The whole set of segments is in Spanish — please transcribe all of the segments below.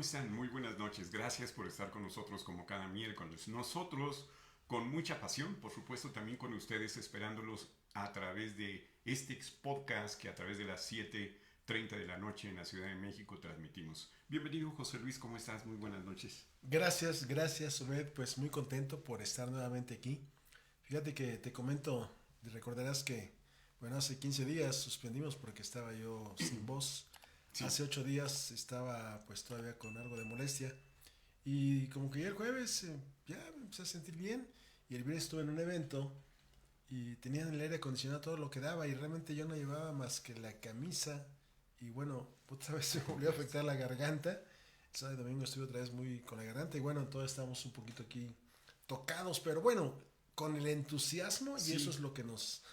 están? Muy buenas noches. Gracias por estar con nosotros como cada miércoles. Nosotros con mucha pasión, por supuesto también con ustedes, esperándolos a través de este podcast que a través de las 7:30 de la noche en la Ciudad de México transmitimos. Bienvenido, José Luis, ¿cómo estás? Muy buenas noches. Gracias, Obed. Pues muy contento por estar nuevamente aquí. Fíjate que te comento, recordarás que, bueno, hace 15 días suspendimos porque estaba yo sin voz. Sí, Hace 8 días estaba pues todavía con algo de molestia. Y como que ya el jueves ya me empecé a sentir bien. Y el viernes estuve en un evento y tenían el aire acondicionado todo lo que daba y realmente yo no llevaba más que la camisa. Y bueno, otra vez se me volvió a afectar la garganta. El sábado y domingo estuve otra vez muy con la garganta y bueno, todos estamos un poquito aquí tocados, pero bueno, con el entusiasmo y eso es sí, lo que nos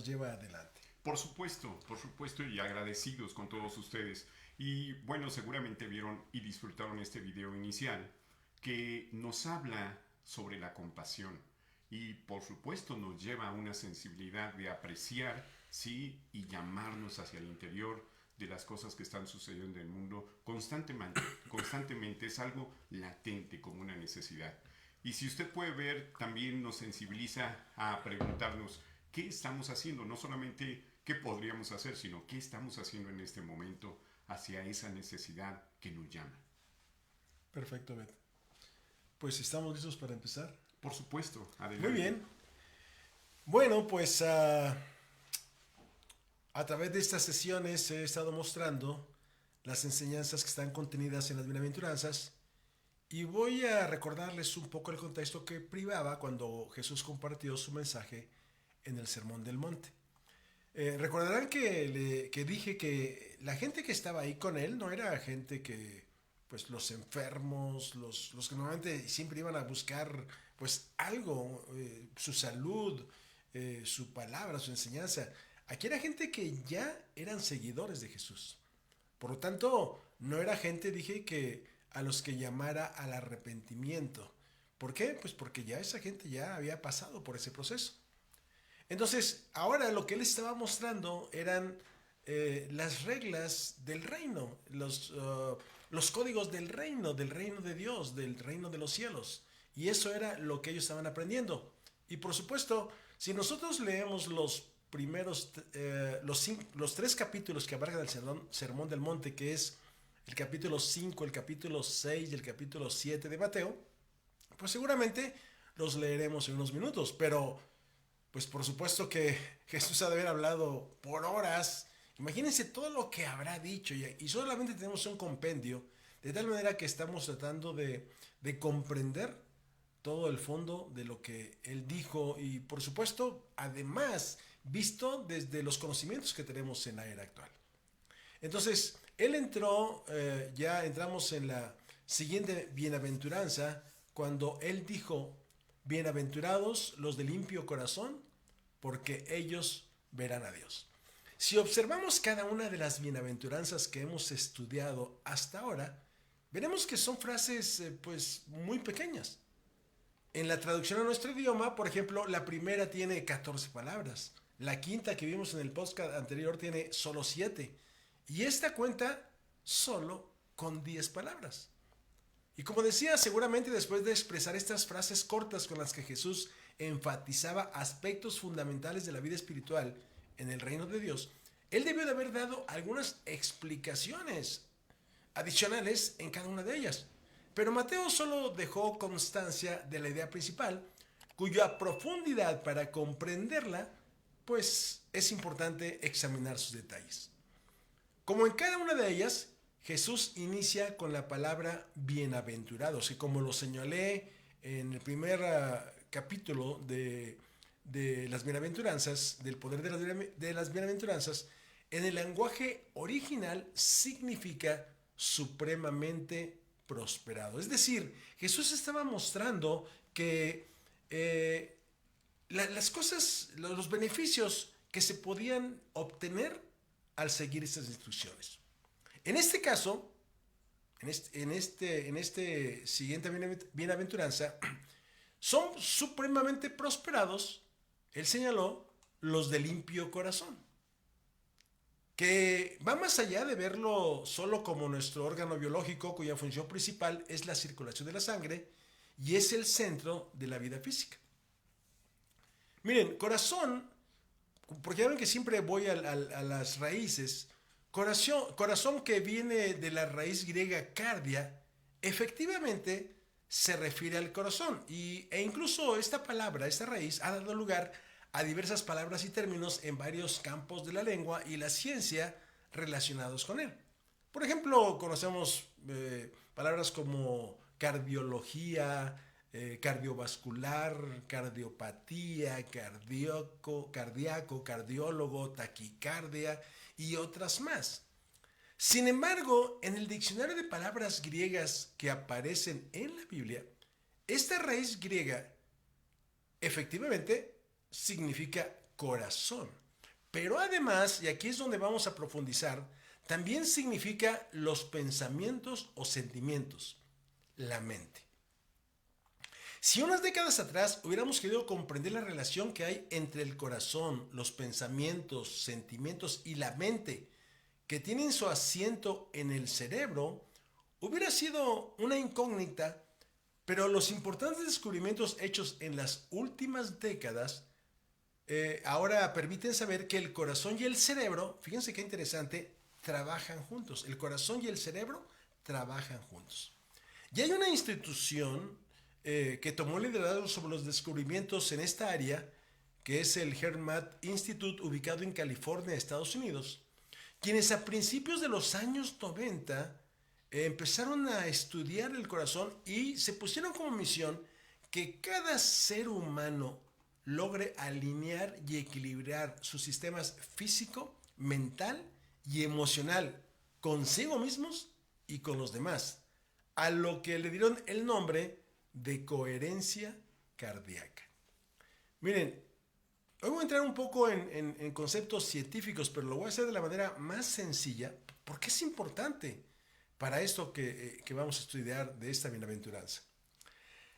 lleva adelante. por supuesto y agradecidos con todos ustedes. Y bueno, seguramente vieron y disfrutaron este video inicial que nos habla sobre la compasión y por supuesto nos lleva a una sensibilidad de apreciar, sí, y llamarnos hacia el interior de las cosas que están sucediendo en el mundo constantemente. Constantemente es algo latente como una necesidad. Y si usted puede ver, también nos sensibiliza a preguntarnos qué estamos haciendo, no solamente qué podríamos hacer, sino qué estamos haciendo en este momento hacia esa necesidad que nos llama. Perfecto, Bet. Pues estamos listos para empezar. Por supuesto, Muy adelante. bien. Bueno, pues a través de estas sesiones he estado mostrando las enseñanzas que están contenidas en las bienaventuranzas y voy a recordarles un poco el contexto que privaba cuando Jesús compartió su mensaje en el Sermón del Monte. Recordarán que dije que la gente que estaba ahí con él no era gente que, pues los enfermos, los que normalmente siempre iban a buscar pues algo, su salud, su palabra, su enseñanza. Aquí era gente que ya eran seguidores de Jesús. Por lo tanto, no era gente, dije, que a los que llamara al arrepentimiento. ¿Por qué? Pues porque ya esa gente ya había pasado por ese proceso. Entonces, ahora lo que él estaba mostrando eran las reglas del reino, los códigos del reino de Dios, del reino de los cielos. Y eso era lo que ellos estaban aprendiendo. Y por supuesto, si nosotros leemos los primeros, los tres capítulos que abarcan el Sermón del Monte, que es el capítulo 5, el capítulo 6 y el capítulo 7 de Mateo, pues seguramente los leeremos en unos minutos, pero pues por supuesto que Jesús ha de haber hablado por horas. Imagínense todo lo que habrá dicho y solamente tenemos un compendio, de tal manera que estamos tratando de comprender todo el fondo de lo que él dijo y por supuesto, además, visto desde los conocimientos que tenemos en la era actual. Entonces, él entró, ya entramos en la siguiente bienaventuranza, cuando él dijo, bienaventurados los de limpio corazón, porque ellos verán a Dios. Si observamos cada una de las bienaventuranzas que hemos estudiado hasta ahora, veremos que son frases pues muy pequeñas. En la traducción a nuestro idioma, por ejemplo, la primera tiene 14 palabras. La quinta que vimos en el podcast anterior tiene solo 7. Y esta cuenta solo con 10 palabras. Y como decía, seguramente después de expresar estas frases cortas con las que Jesús enfatizaba aspectos fundamentales de la vida espiritual en el reino de Dios, él debió de haber dado algunas explicaciones adicionales en cada una de ellas. Pero Mateo solo dejó constancia de la idea principal, cuya profundidad para comprenderla, pues es importante examinar sus detalles. Como en cada una de ellas, Jesús inicia con la palabra bienaventurados, y como lo señalé en el primer capítulo de las bienaventuranzas, del poder de las bienaventuranzas, en el lenguaje original significa supremamente prosperado. Es decir, Jesús estaba mostrando que las cosas, los beneficios que se podían obtener al seguir estas instrucciones. En este caso, en este siguiente bienaventuranza, son supremamente prosperados, él señaló, los de limpio corazón. que va más allá de verlo solo como nuestro órgano biológico cuya función principal es la circulación de la sangre y es el centro de la vida física. Miren, corazón, porque ya ven que siempre voy a las raíces, corazón que viene de la raíz griega cardia, efectivamente se refiere al corazón e incluso esta palabra, esta raíz ha dado lugar a diversas palabras y términos en varios campos de la lengua y la ciencia relacionados con él. Por ejemplo, conocemos palabras como cardiología, cardiovascular, cardiopatía, cardíaco, cardiólogo, taquicardia y otras más. Sin embargo, en el diccionario de palabras griegas que aparecen en la Biblia, esta raíz griega efectivamente significa corazón. Pero además, y aquí es donde vamos a profundizar, también significa los pensamientos o sentimientos, la mente. Si unas décadas atrás hubiéramos querido comprender la relación que hay entre el corazón, los pensamientos, sentimientos y la mente, que tienen su asiento en el cerebro, hubiera sido una incógnita, pero los importantes descubrimientos hechos en las últimas décadas ahora permiten saber que el corazón y el cerebro, fíjense qué interesante, trabajan juntos. El corazón y el cerebro trabajan juntos. Y hay una institución que tomó liderazgo sobre los descubrimientos en esta área, que es el HeartMath Institute, ubicado en California, Estados Unidos, quienes a principios de los años 90 empezaron a estudiar el corazón y se pusieron como misión que cada ser humano logre alinear y equilibrar sus sistemas físico, mental y emocional consigo mismos y con los demás, a lo que le dieron el nombre de coherencia cardíaca. Miren, hoy voy a entrar un poco en conceptos científicos, pero lo voy a hacer de la manera más sencilla, porque es importante para esto que vamos a estudiar de esta bienaventuranza.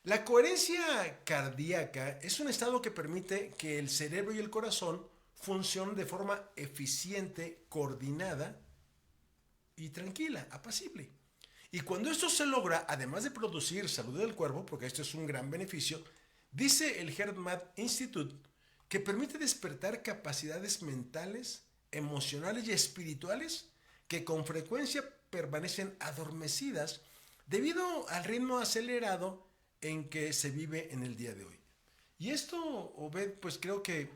La coherencia cardíaca es un estado que permite que el cerebro y el corazón funcionen de forma eficiente, coordinada y tranquila, apacible. Y cuando esto se logra, además de producir salud del cuerpo, porque esto es un gran beneficio, dice el HeartMath Institute que permite despertar capacidades mentales, emocionales y espirituales que con frecuencia permanecen adormecidas debido al ritmo acelerado en que se vive en el día de hoy. Y esto, Obed, pues creo que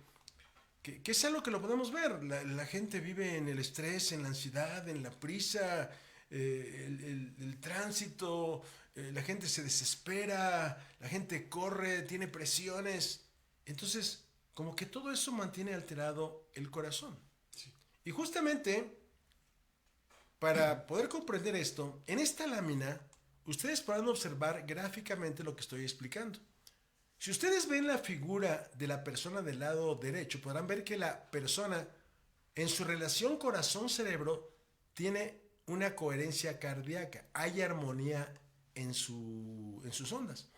es algo que lo podemos ver. La gente vive en el estrés, en la ansiedad, en la prisa, el tránsito, la gente se desespera, la gente corre, tiene presiones. Entonces, como que todo eso mantiene alterado el corazón. Sí. Y justamente, para poder comprender esto, en esta lámina, ustedes podrán observar gráficamente lo que estoy explicando. Si ustedes ven la figura de la persona del lado derecho, podrán ver que la persona en su relación corazón-cerebro tiene una coherencia cardíaca, hay armonía en sus ondas,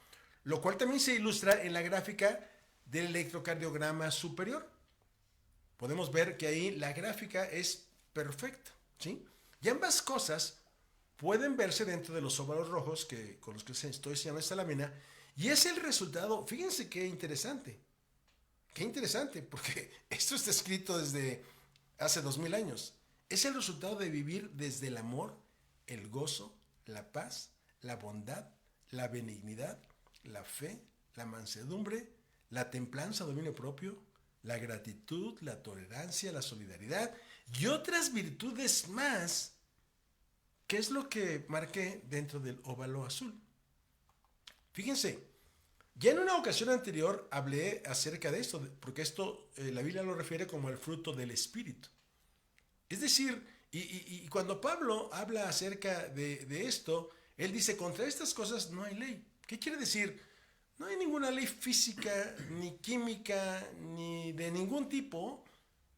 lo cual también se ilustra en la gráfica del electrocardiograma superior. Podemos ver que ahí la gráfica es perfecta, ¿sí? Y ambas cosas pueden verse dentro de los óvalos rojos con los que estoy enseñando esta lámina. Y es el resultado, fíjense qué interesante, porque esto está escrito desde hace 2000 años. Es el resultado de vivir desde el amor, el gozo, la paz, la bondad, la benignidad, la fe, la mansedumbre, la templanza, dominio propio, la gratitud, la tolerancia, la solidaridad y otras virtudes más, que es lo que marqué dentro del óvalo azul. Fíjense, ya en una ocasión anterior hablé acerca de esto, porque esto la Biblia lo refiere como el fruto del Espíritu. Es decir, y cuando Pablo habla acerca de esto, él dice, contra estas cosas no hay ley. ¿Qué quiere decir? No hay ninguna ley física, ni química, ni de ningún tipo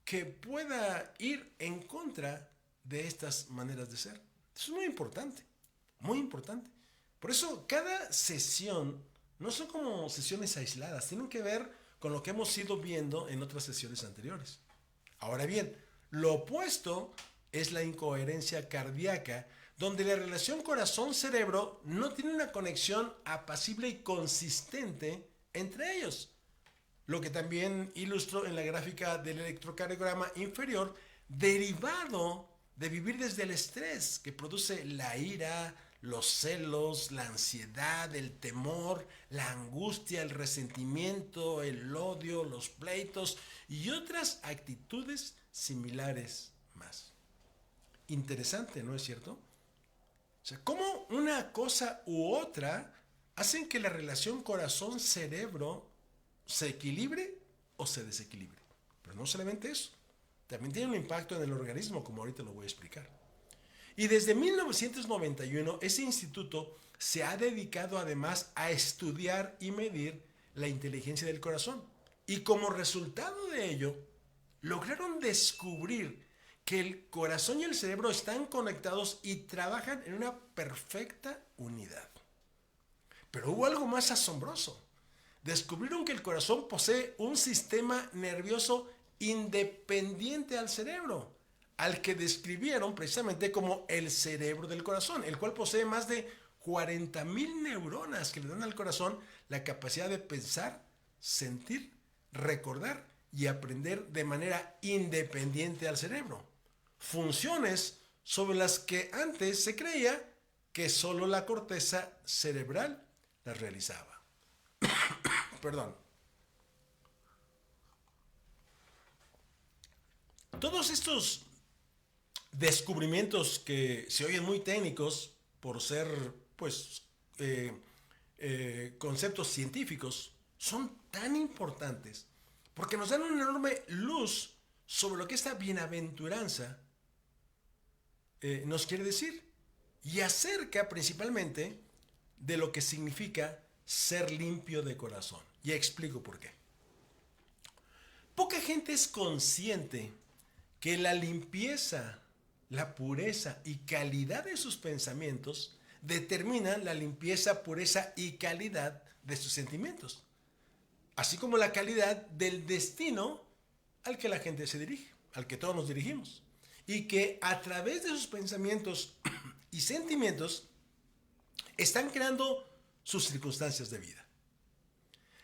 que pueda ir en contra de estas maneras de ser. Eso es muy importante, muy importante. Por eso cada sesión no son como sesiones aisladas, tienen que ver con lo que hemos ido viendo en otras sesiones anteriores. Ahora bien, Lo opuesto es la incoherencia cardíaca, donde la relación corazón-cerebro no tiene una conexión apacible y consistente entre ellos. Lo que también ilustro en la gráfica del electrocardiograma inferior, derivado de vivir desde el estrés que produce la ira, los celos, la ansiedad, el temor, la angustia, el resentimiento, el odio, los pleitos y otras actitudes similares más. Interesante, ¿no es cierto? O sea, cómo una cosa u otra hacen que la relación corazón-cerebro se equilibre o se desequilibre. Pero no solamente eso, también tiene un impacto en el organismo, como ahorita lo voy a explicar. Y desde 1991, ese instituto se ha dedicado además a estudiar y medir la inteligencia del corazón. Y como resultado de ello, lograron descubrir que el corazón y el cerebro están conectados y trabajan en una perfecta unidad. Pero hubo algo más asombroso. Descubrieron que el corazón posee un sistema nervioso independiente al cerebro, al que describieron precisamente como el cerebro del corazón, el cual posee más de 40,000 neuronas que le dan al corazón la capacidad de pensar, sentir, recordar y aprender de manera independiente al cerebro. Funciones sobre las que antes se creía que solo la corteza cerebral las realizaba. Perdón. Todos estos descubrimientos que se oyen muy técnicos por ser, pues, conceptos científicos, son tan importantes porque nos dan una enorme luz sobre lo que esta bienaventuranza nos quiere decir y acerca principalmente de lo que significa ser limpio de corazón. Y explico por qué. Poca gente es consciente que la limpieza, la pureza y calidad de sus pensamientos determinan la limpieza, pureza y calidad de sus sentimientos, así como la calidad del destino al que la gente se dirige, al que todos nos dirigimos, y que a través de sus pensamientos y sentimientos están creando sus circunstancias de vida.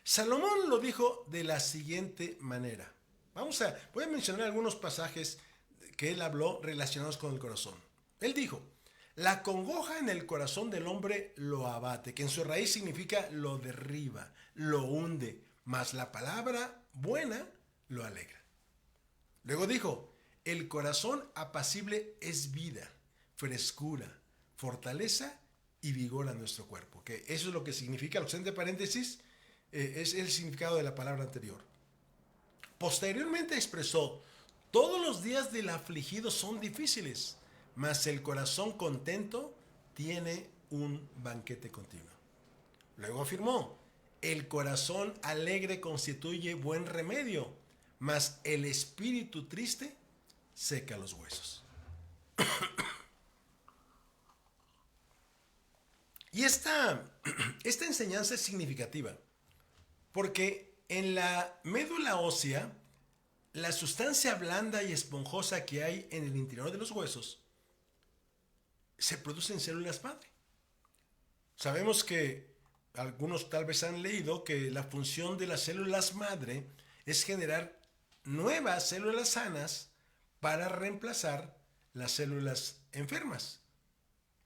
Salomón lo dijo de la siguiente manera. Voy a mencionar algunos pasajes que él habló relacionados con el corazón. Él dijo: la congoja en el corazón del hombre lo abate, que en su raíz significa lo derriba, lo hunde, mas la palabra buena lo alegra. Luego dijo: el corazón apacible es vida, frescura, fortaleza y vigor a nuestro cuerpo. Que eso es lo que significa, lo que está entre paréntesis, es el significado de la palabra anterior. Posteriormente expresó: todos los días del afligido son difíciles, mas el corazón contento tiene un banquete continuo. Luego afirmó: el corazón alegre constituye buen remedio, mas el espíritu triste seca los huesos. Y esta enseñanza es significativa, porque en la médula ósea, la sustancia blanda y esponjosa que hay en el interior de los huesos se produce en células madre. Sabemos que algunos tal vez han leído que la función de las células madre es generar nuevas células sanas para reemplazar las células enfermas.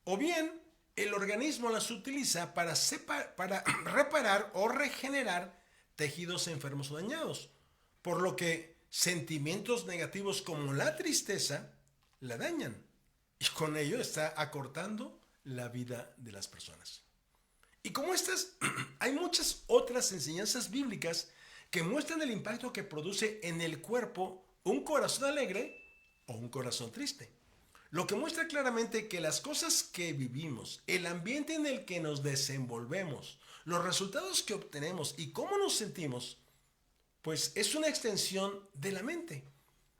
O bien, el organismo las utiliza para reparar o regenerar tejidos enfermos o dañados, por lo que sentimientos negativos como la tristeza la dañan y con ello está acortando la vida de las personas. Y como estas, hay muchas otras enseñanzas bíblicas que muestran el impacto que produce en el cuerpo un corazón alegre o un corazón triste. Lo que muestra claramente que las cosas que vivimos, el ambiente en el que nos desenvolvemos, los resultados que obtenemos y cómo nos sentimos, pues es una extensión de la mente.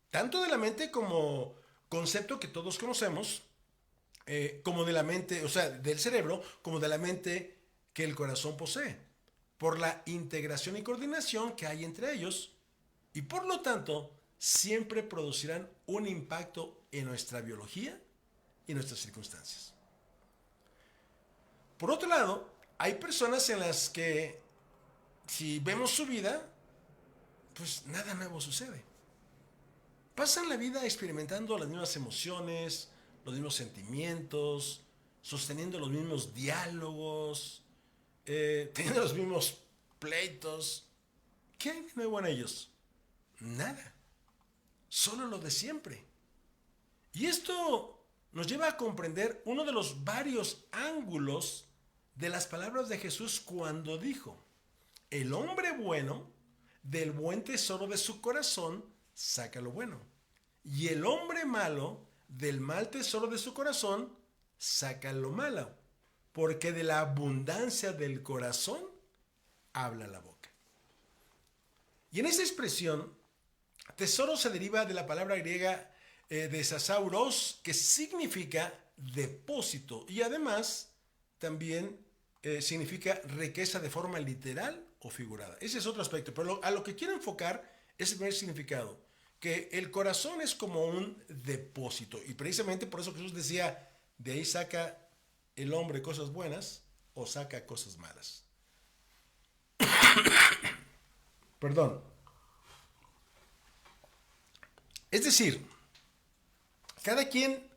Tanto de la mente como concepto que todos conocemos, como de la mente, o sea, del cerebro, como de la mente que el corazón posee, por la integración y coordinación que hay entre ellos, y por lo tanto siempre producirán un impacto en nuestra biología y nuestras circunstancias. Por otro lado, hay personas en las que, si vemos su vida, pues nada nuevo sucede. Pasan la vida experimentando las mismas emociones, los mismos sentimientos, sosteniendo los mismos diálogos, teniendo los mismos pleitos. ¿Qué hay de nuevo en ellos? Nada. Solo lo de siempre. Y esto nos lleva a comprender uno de los varios ángulos de las palabras de Jesús cuando dijo: el hombre bueno del buen tesoro de su corazón saca lo bueno, y el hombre malo del mal tesoro de su corazón saca lo malo, porque de la abundancia del corazón habla la boca. Y en esa expresión, tesoro se deriva de la palabra griega de sasauros, que significa depósito, y además también significa riqueza de forma literal o figurada. Ese es otro aspecto, pero a lo que quiero enfocar es el primer significado, que el corazón es como un depósito, y precisamente por eso Jesús decía: de ahí saca el hombre cosas buenas o saca cosas malas. Perdón. Es decir, cada quien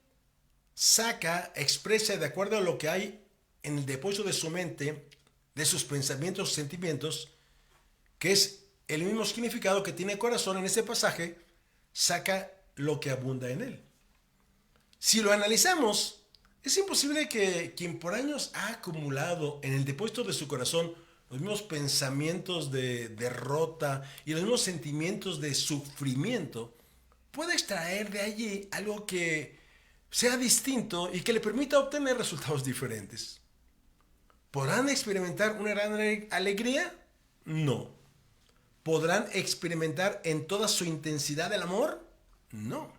saca, expresa de acuerdo a lo que hay en el depósito de su mente, de sus pensamientos, sentimientos, que es el mismo significado que tiene corazón en este pasaje, saca lo que abunda en él. Si lo analizamos, es imposible que quien por años ha acumulado en el depósito de su corazón los mismos pensamientos de derrota y los mismos sentimientos de sufrimiento pueda extraer de allí algo que sea distinto y que le permita obtener resultados diferentes. ¿Podrán experimentar una gran alegría? No. ¿Podrán experimentar en toda su intensidad el amor? No.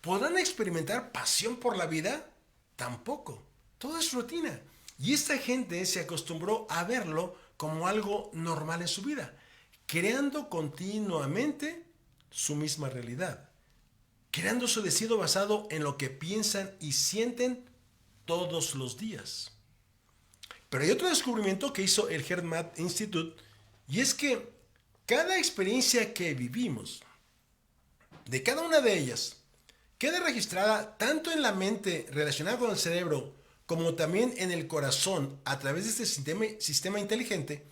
¿Podrán experimentar pasión por la vida? Tampoco. Todo es rutina. Y esta gente se acostumbró a verlo como algo normal en su vida, creando continuamente su misma realidad, creando su deseo basado en lo que piensan y sienten todos los días. Pero hay otro descubrimiento que hizo el HeartMath Institute, y es que cada experiencia que vivimos, de cada una de ellas, queda registrada tanto en la mente relacionada con el cerebro como también en el corazón a través de este sistema inteligente,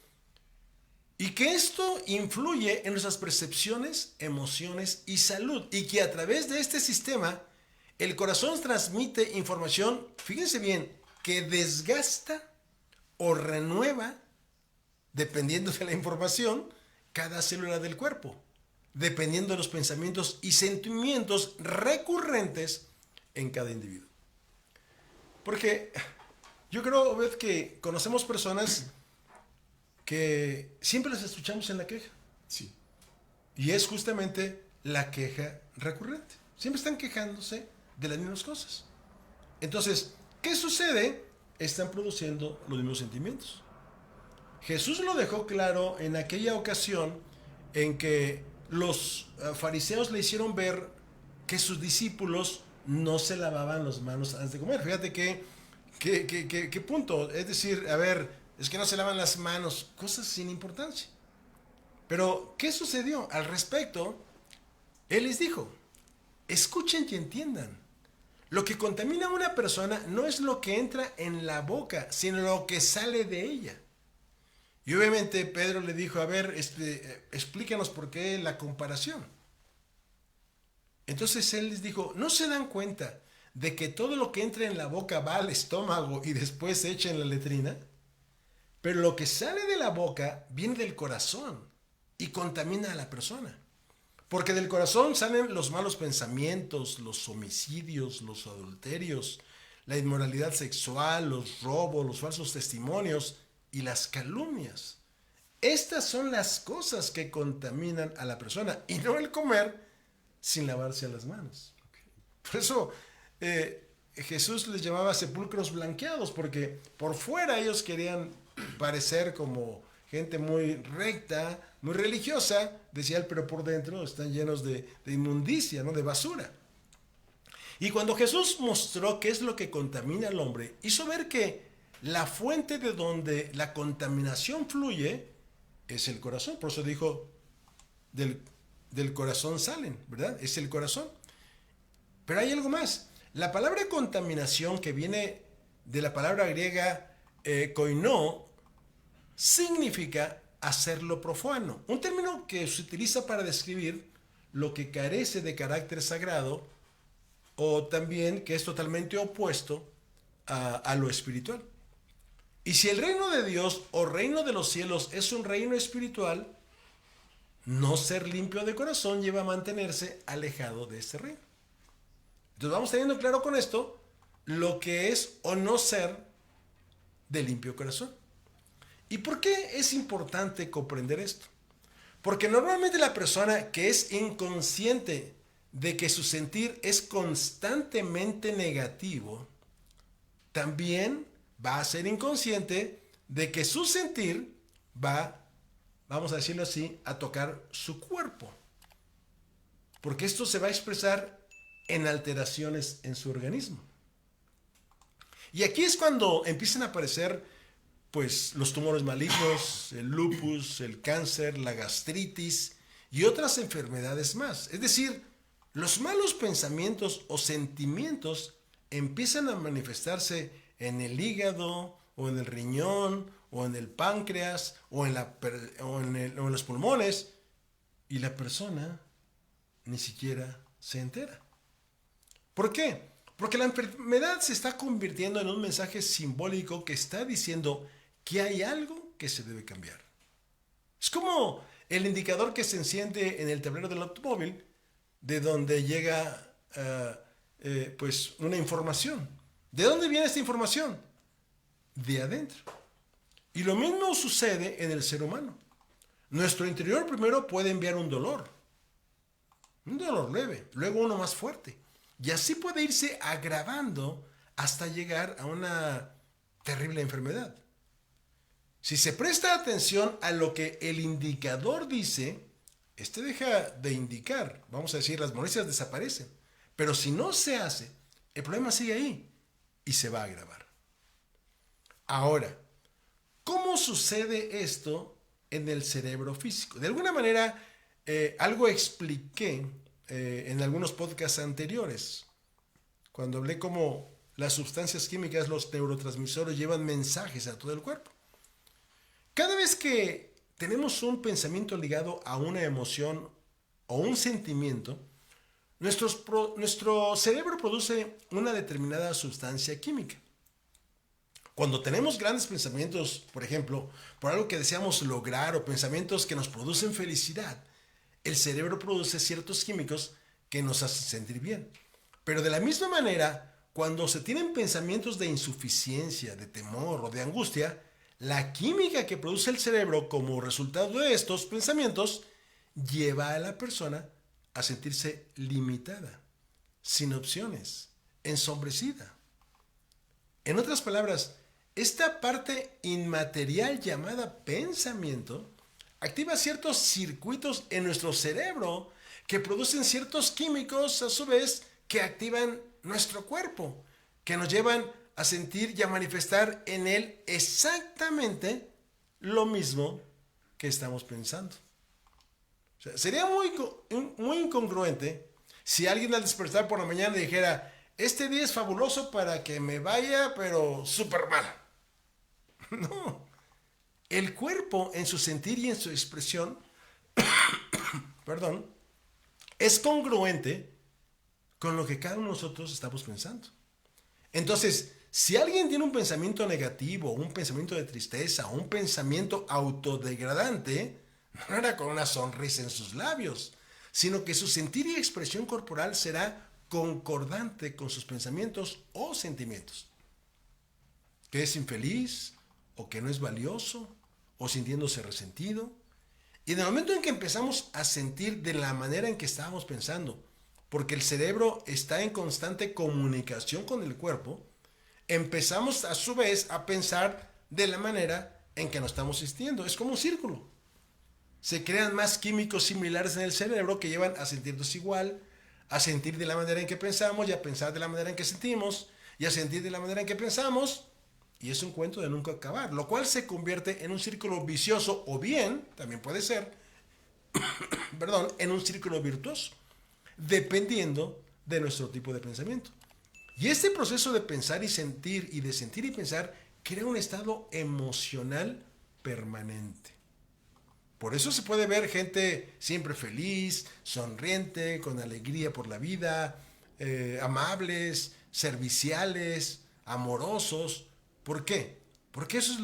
y que esto influye en nuestras percepciones, emociones y salud, y que a través de este sistema el corazón transmite información, fíjense bien, que desgasta o renueva, dependiendo de la información, cada célula del cuerpo, dependiendo de los pensamientos y sentimientos recurrentes en cada individuo. Porque yo creo, Obed, que conocemos personas que siempre las escuchamos en la queja. Sí. Y es justamente la queja recurrente. Siempre están quejándose de las mismas cosas. Entonces, ¿qué sucede? Están produciendo los mismos sentimientos. Jesús lo dejó claro en aquella ocasión en que los fariseos le hicieron ver que sus discípulos no se lavaban las manos antes de comer. Fíjate qué punto. Es decir, a ver, es que no se lavan las manos, cosas sin importancia. Pero, ¿qué sucedió? Al respecto, Él les dijo: escuchen y entiendan. Lo que contamina a una persona no es lo que entra en la boca, sino lo que sale de ella. Y obviamente Pedro le dijo: a ver, explícanos por qué la comparación. Entonces él les dijo: ¿no se dan cuenta de que todo lo que entra en la boca va al estómago y después se echa en la letrina? Pero lo que sale de la boca viene del corazón y contamina a la persona. Porque del corazón salen los malos pensamientos, los homicidios, los adulterios, la inmoralidad sexual, los robos, los falsos testimonios y las calumnias. Estas son las cosas que contaminan a la persona, y no el comer sin lavarse las manos. Por eso Jesús les llamaba sepulcros blanqueados, porque por fuera ellos querían parecer como gente muy recta, muy religiosa, decía él, pero por dentro están llenos de inmundicia, ¿no? De basura. Y cuando Jesús mostró qué es lo que contamina al hombre, hizo ver que la fuente de donde la contaminación fluye es el corazón. Por eso dijo, del corazón salen, ¿verdad? Es el corazón. Pero hay algo más. La palabra contaminación, que viene de la palabra griega koinó, significa hacerlo profano. Un término que se utiliza para describir lo que carece de carácter sagrado o también que es totalmente opuesto a lo espiritual. Y si el reino de Dios o reino de los cielos es un reino espiritual, no ser limpio de corazón lleva a mantenerse alejado de este reino. Entonces vamos teniendo claro con esto lo que es o no ser de limpio corazón. ¿Y por qué es importante comprender esto? Porque normalmente la persona que es inconsciente de que su sentir es constantemente negativo, también va a ser inconsciente de que su sentir va, vamos a decirlo así, a tocar su cuerpo. Porque esto se va a expresar en alteraciones en su organismo. Y aquí es cuando empiezan a aparecer pues los tumores malignos, el lupus, el cáncer, la gastritis y otras enfermedades más. Es decir, los malos pensamientos o sentimientos empiezan a manifestarse en el hígado o en el riñón o en el páncreas o en los pulmones, y la persona ni siquiera se entera. ¿Por qué? Porque la enfermedad se está convirtiendo en un mensaje simbólico que está diciendo que hay algo que se debe cambiar. Es como el indicador que se enciende en el tablero del automóvil, de donde llega pues una información. ¿De dónde viene esta información? De adentro. Y lo mismo sucede en el ser humano. Nuestro interior primero puede enviar un dolor leve, luego uno más fuerte. Y así puede irse agravando hasta llegar a una terrible enfermedad. Si se presta atención a lo que el indicador dice, este deja de indicar, vamos a decir, las molestias desaparecen. Pero si no se hace, el problema sigue ahí y se va a agravar. Ahora, ¿cómo sucede esto en el cerebro físico? De alguna manera, algo expliqué en algunos podcasts anteriores, cuando hablé cómo las sustancias químicas, los neurotransmisores, llevan mensajes a todo el cuerpo. Cada vez que tenemos un pensamiento ligado a una emoción o un sentimiento, nuestro cerebro produce una determinada sustancia química. Cuando tenemos grandes pensamientos, por ejemplo, por algo que deseamos lograr o pensamientos que nos producen felicidad, el cerebro produce ciertos químicos que nos hacen sentir bien. Pero de la misma manera, cuando se tienen pensamientos de insuficiencia, de temor o de angustia, la química que produce el cerebro como resultado de estos pensamientos lleva a la persona a sentirse limitada, sin opciones, ensombrecida. En otras palabras, esta parte inmaterial llamada pensamiento activa ciertos circuitos en nuestro cerebro que producen ciertos químicos a su vez que activan nuestro cuerpo, que nos llevan a sentir y a manifestar en él exactamente lo mismo que estamos pensando. O sea, sería muy incongruente si alguien al despertar por la mañana dijera: este día es fabuloso para que me vaya, pero súper mal. No. El cuerpo en su sentir y en su expresión, perdón, es congruente con lo que cada uno de nosotros estamos pensando. Entonces, si alguien tiene un pensamiento negativo, un pensamiento de tristeza, un pensamiento autodegradante, no hará con una sonrisa en sus labios, sino que su sentir y expresión corporal será concordante con sus pensamientos o sentimientos. Que es infeliz, o que no es valioso, o sintiéndose resentido. Y en el momento en que empezamos a sentir de la manera en que estábamos pensando, porque el cerebro está en constante comunicación con el cuerpo, empezamos a su vez a pensar de la manera en que nos estamos sintiendo. Es como un círculo. Se crean más químicos similares en el cerebro que llevan a sentirnos igual, a sentir de la manera en que pensamos y a pensar de la manera en que sentimos y a sentir de la manera en que pensamos. Y es un cuento de nunca acabar, lo cual se convierte en un círculo vicioso o bien, también puede ser, perdón, en un círculo virtuoso, dependiendo de nuestro tipo de pensamiento. Y este proceso de pensar y de sentir y pensar, crea un estado emocional permanente. Por eso se puede ver gente siempre feliz, sonriente, con alegría por la vida, amables, serviciales, amorosos. ¿Por qué? Porque eso es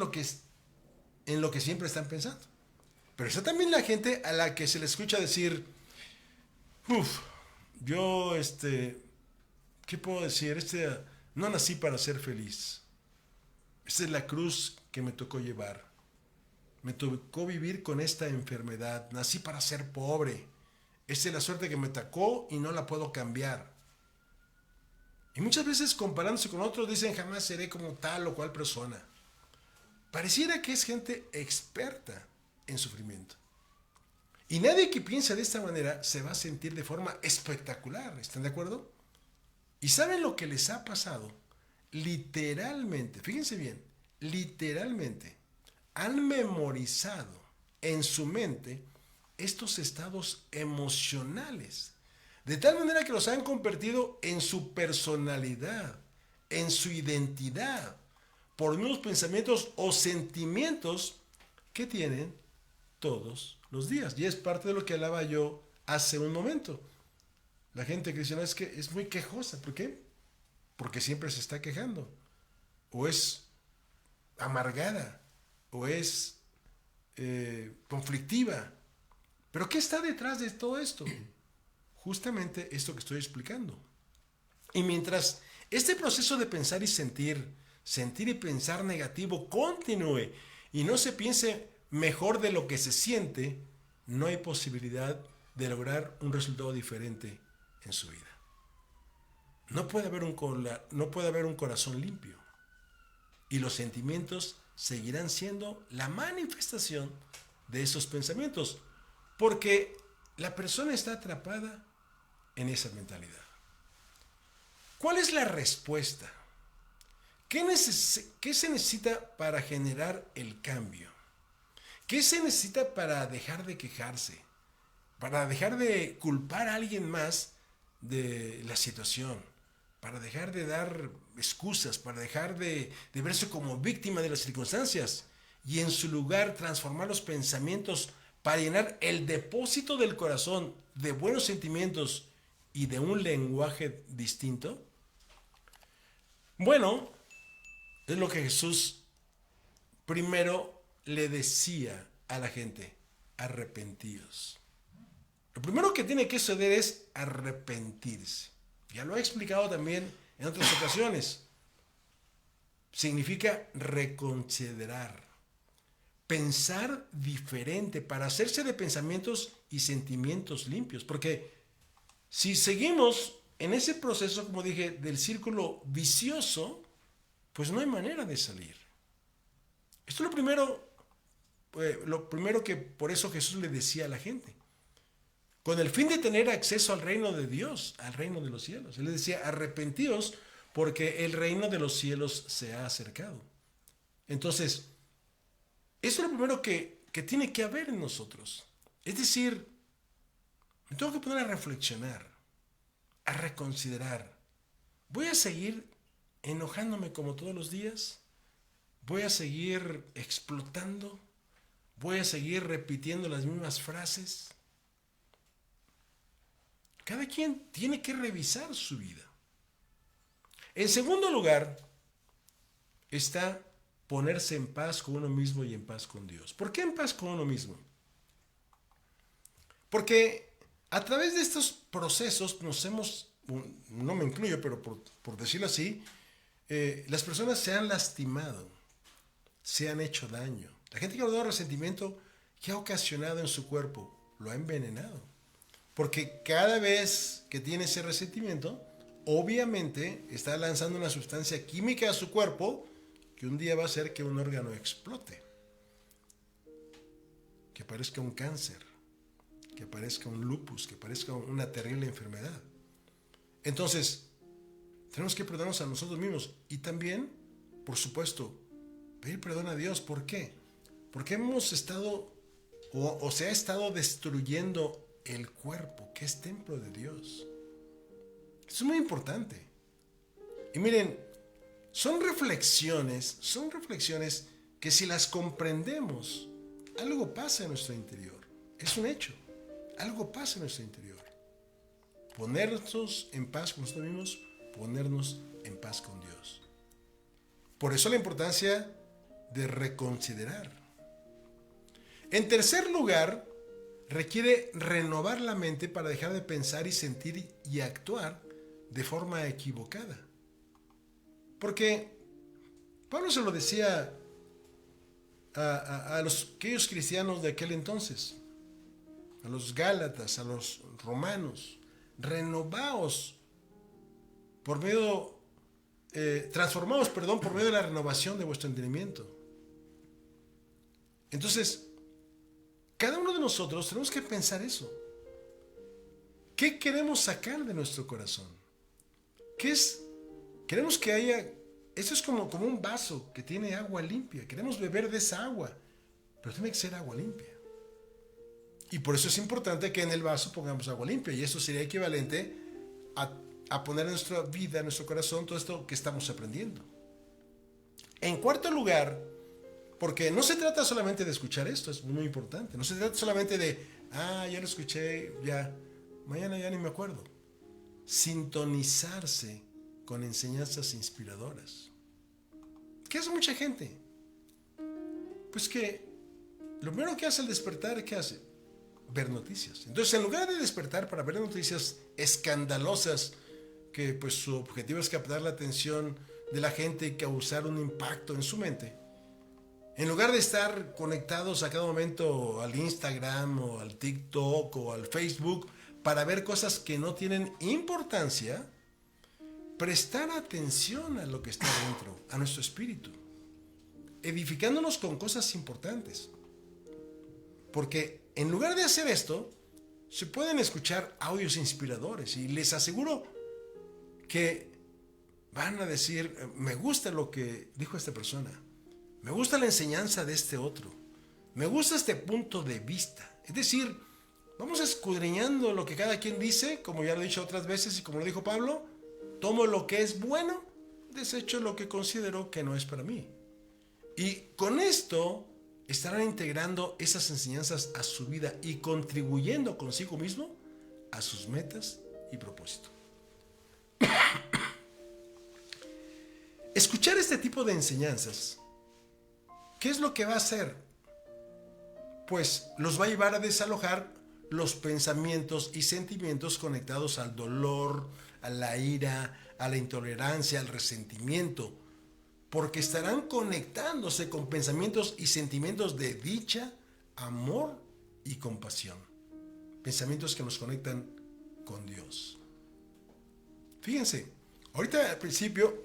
en lo que siempre están pensando. Pero está también la gente a la que se le escucha decir, uff, yo, ¿qué puedo decir? No nací para ser feliz. Esta es la cruz que me tocó llevar. Me tocó vivir con esta enfermedad. Nací para ser pobre. Esta es la suerte que me tocó y no la puedo cambiar. Y muchas veces comparándose con otros dicen jamás seré como tal o cual persona. Pareciera que es gente experta en sufrimiento. Y nadie que piensa de esta manera se va a sentir de forma espectacular. ¿Están de acuerdo? ¿Y saben lo que les ha pasado? Literalmente, fíjense bien, literalmente han memorizado en su mente estos estados emocionales, de tal manera que los han convertido en su personalidad, en su identidad, por unos pensamientos o sentimientos que tienen todos los días. Y es parte de lo que hablaba yo hace un momento. La gente cristiana es que es muy quejosa. ¿Por qué? Porque siempre se está quejando. O es amargada. O es conflictiva. ¿Pero qué está detrás de todo esto? Justamente esto que estoy explicando. Y mientras este proceso de pensar y sentir y pensar negativo continúe y no se piense mejor de lo que se siente, no hay posibilidad de lograr un resultado diferente en su vida. No puede haber un corazón limpio y los sentimientos seguirán siendo la manifestación de esos pensamientos porque la persona está atrapada en esa mentalidad. ¿Cuál es la respuesta? ¿Qué se necesita para generar el cambio? ¿Qué se necesita para dejar de quejarse? Para dejar de culpar a alguien más de la situación, para dejar de dar excusas, para dejar de verse como víctima de las circunstancias y en su lugar transformar los pensamientos para llenar el depósito del corazón de buenos sentimientos y de un lenguaje distinto? Bueno, es lo que Jesús primero le decía a la gente: arrepentíos. Lo primero que tiene que suceder es arrepentirse. Ya lo he explicado también en otras ocasiones. Significa reconsiderar, pensar diferente para hacerse de pensamientos y sentimientos limpios. Porque si seguimos en ese proceso, como dije, del círculo vicioso, pues no hay manera de salir. Esto es lo primero que por eso Jesús le decía a la gente. Con el fin de tener acceso al reino de Dios, al reino de los cielos. Él les decía: arrepentíos porque el reino de los cielos se ha acercado. Entonces, eso es lo primero que tiene que haber en nosotros. Es decir, me tengo que poner a reflexionar, a reconsiderar. ¿Voy a seguir enojándome como todos los días? ¿Voy a seguir explotando? ¿Voy a seguir repitiendo las mismas frases? Cada quien tiene que revisar su vida. En segundo lugar, está ponerse en paz con uno mismo y en paz con Dios. ¿Por qué en paz con uno mismo? Porque a través de estos procesos no me incluyo, pero por decirlo así, las personas se han lastimado, se han hecho daño. La gente que ha guardado resentimiento, ¿qué ha ocasionado en su cuerpo? Lo ha envenenado. Porque cada vez que tiene ese resentimiento, obviamente está lanzando una sustancia química a su cuerpo que un día va a hacer que un órgano explote. que aparezca un cáncer, que aparezca un lupus, que aparezca una terrible enfermedad. Entonces, tenemos que perdonarnos a nosotros mismos y también, por supuesto, pedir perdón a Dios. ¿Por qué? Porque hemos estado o se ha estado destruyendo el cuerpo, que es templo de Dios. Eso es muy importante. Y miren, son reflexiones que si las comprendemos, algo pasa en nuestro interior. Es un hecho. Algo pasa en nuestro interior. Ponernos en paz con nosotros mismos, ponernos en paz con Dios. Por eso la importancia de reconsiderar. En tercer lugar, requiere renovar la mente para dejar de pensar y sentir y actuar de forma equivocada. Porque Pablo se lo decía a aquellos cristianos de aquel entonces, a los gálatas, a los romanos: renovaos por medio, transformaos, por medio de la renovación de vuestro entendimiento. Entonces, cada uno de nosotros tenemos que pensar eso. ¿Qué queremos sacar de nuestro corazón? Queremos que haya... Eso es como un vaso que tiene agua limpia. Queremos beber de esa agua, pero tiene que ser agua limpia. Y por eso es importante que en el vaso pongamos agua limpia. Y eso sería equivalente a poner en nuestra vida, en nuestro corazón, todo esto que estamos aprendiendo. En cuarto lugar, porque no se trata solamente de escuchar esto, es muy importante. No se trata solamente de, ya lo escuché, ya, mañana ya ni me acuerdo. Sintonizarse con enseñanzas inspiradoras. ¿Qué hace mucha gente? Pues que lo primero que hace al despertar, ¿qué hace? Ver noticias. Entonces, en lugar de despertar para ver noticias escandalosas, que pues su objetivo es captar la atención de la gente y causar un impacto en su mente, en lugar de estar conectados a cada momento al Instagram o al TikTok o al Facebook para ver cosas que no tienen importancia, prestar atención a lo que está dentro, a nuestro espíritu, edificándonos con cosas importantes. Porque en lugar de hacer esto, se pueden escuchar audios inspiradores y les aseguro que van a decir: me gusta lo que dijo esta persona, me gusta la enseñanza de este otro, me gusta este punto de vista. Es decir, vamos escudriñando lo que cada quien dice, como ya lo he dicho otras veces y como lo dijo Pablo: tomo lo que es bueno, desecho lo que considero que no es para mí. Y con esto estarán integrando esas enseñanzas a su vida y contribuyendo consigo mismo a sus metas y propósito. Escuchar este tipo de enseñanzas, ¿qué es lo que va a hacer? Pues los va a llevar a desalojar los pensamientos y sentimientos conectados al dolor, a la ira, a la intolerancia, al resentimiento, porque estarán conectándose con pensamientos y sentimientos de dicha, amor y compasión. Pensamientos que nos conectan con Dios. Fíjense, ahorita al principio,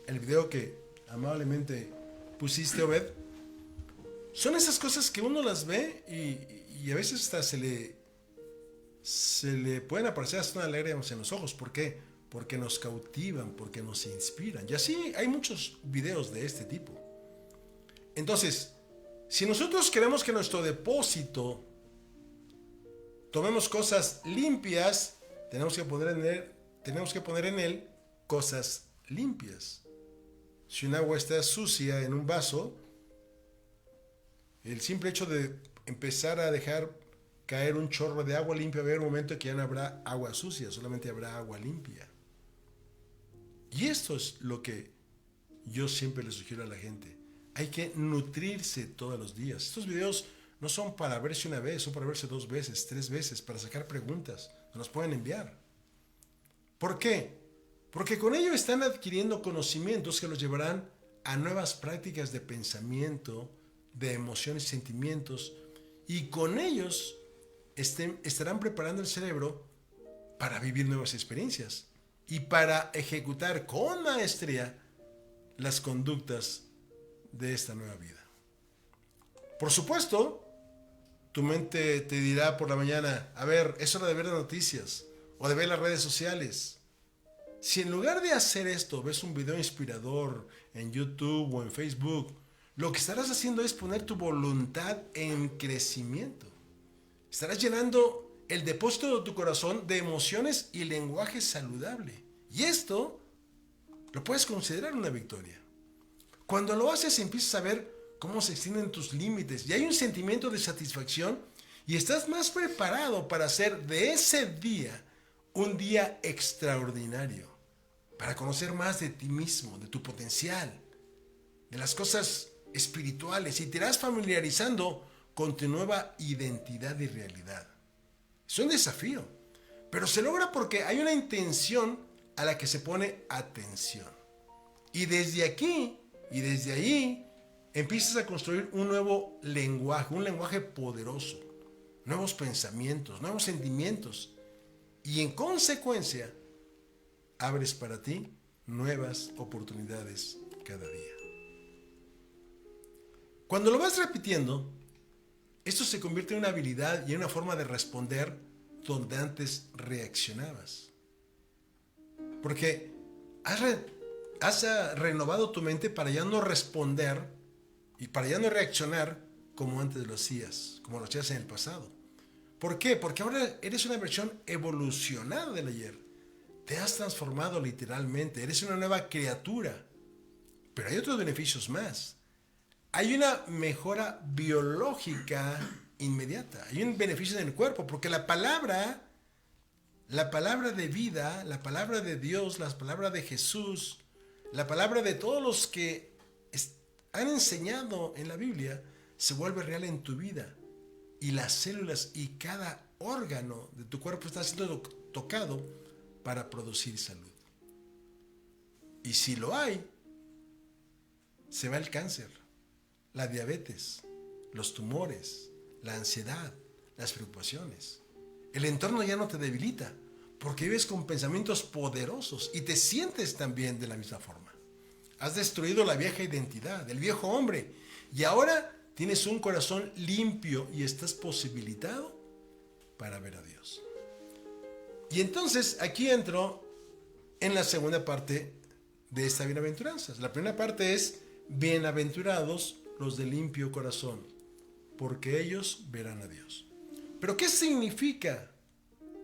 el video que amablemente pusiste, Obed, son esas cosas que uno las ve y a veces hasta se le pueden aparecer hasta una lágrima en los ojos. ¿Por qué? Porque nos cautivan, porque nos inspiran. Y así hay muchos videos de este tipo. Entonces, si nosotros queremos que nuestro depósito tomemos cosas limpias, tenemos que poner en él cosas limpias. Si un agua está sucia en un vaso, el simple hecho de empezar a dejar caer un chorro de agua limpia, va a haber un momento que ya no habrá agua sucia, solamente habrá agua limpia. Y esto es lo que yo siempre le sugiero a la gente. Hay que nutrirse todos los días. Estos videos no son para verse una vez, son para verse 2 veces, 3 veces, para sacar preguntas. Nos pueden enviar. ¿Por qué? Porque con ello están adquiriendo conocimientos que los llevarán a nuevas prácticas de pensamiento, de emociones y sentimientos, y con ellos estarán preparando el cerebro para vivir nuevas experiencias y para ejecutar con maestría las conductas de esta nueva vida. Por supuesto, tu mente te dirá por la mañana, a ver, es hora de ver las noticias o de ver las redes sociales. Si en lugar de hacer esto ves un video inspirador en YouTube o en Facebook, lo que estarás haciendo es poner tu voluntad en crecimiento. Estarás llenando el depósito de tu corazón de emociones y lenguaje saludable. Y esto lo puedes considerar una victoria. Cuando lo haces empiezas a ver cómo se extienden tus límites y hay un sentimiento de satisfacción y estás más preparado para hacer de ese día un día extraordinario, para conocer más de ti mismo, de tu potencial, de las cosas espirituales, y te irás familiarizando con tu nueva identidad y realidad. Es un desafío, pero se logra porque hay una intención a la que se pone atención. Y desde aquí y desde ahí empiezas a construir un nuevo lenguaje, un lenguaje poderoso, nuevos pensamientos, nuevos sentimientos. Y en consecuencia, abres para ti nuevas oportunidades cada día. Cuando lo vas repitiendo, esto se convierte en una habilidad y en una forma de responder donde antes reaccionabas. Porque has renovado tu mente para ya no responder y para ya no reaccionar como antes lo hacías, como lo hacías en el pasado. ¿Por qué? Porque ahora eres una versión evolucionada del ayer. Te has transformado literalmente, eres una nueva criatura. Pero hay otros beneficios más. Hay una mejora biológica inmediata. Hay un beneficio en el cuerpo, porque la palabra de vida, la palabra de Dios, la palabra de Jesús, la palabra de todos los que han enseñado en la Biblia, se vuelve real en tu vida. Y las células y cada órgano de tu cuerpo está siendo tocado para producir salud. Y si lo hay, se va el cáncer, la diabetes, los tumores, la ansiedad, las preocupaciones. El entorno ya no te debilita porque vives con pensamientos poderosos y te sientes también de la misma forma. Has destruido la vieja identidad, el viejo hombre, y ahora tienes un corazón limpio y estás posibilitado para ver a Dios. Y entonces aquí entro en la segunda parte de esta bienaventuranza. La primera parte es: bienaventurados los de limpio corazón, porque ellos verán a Dios. Pero ¿qué significa?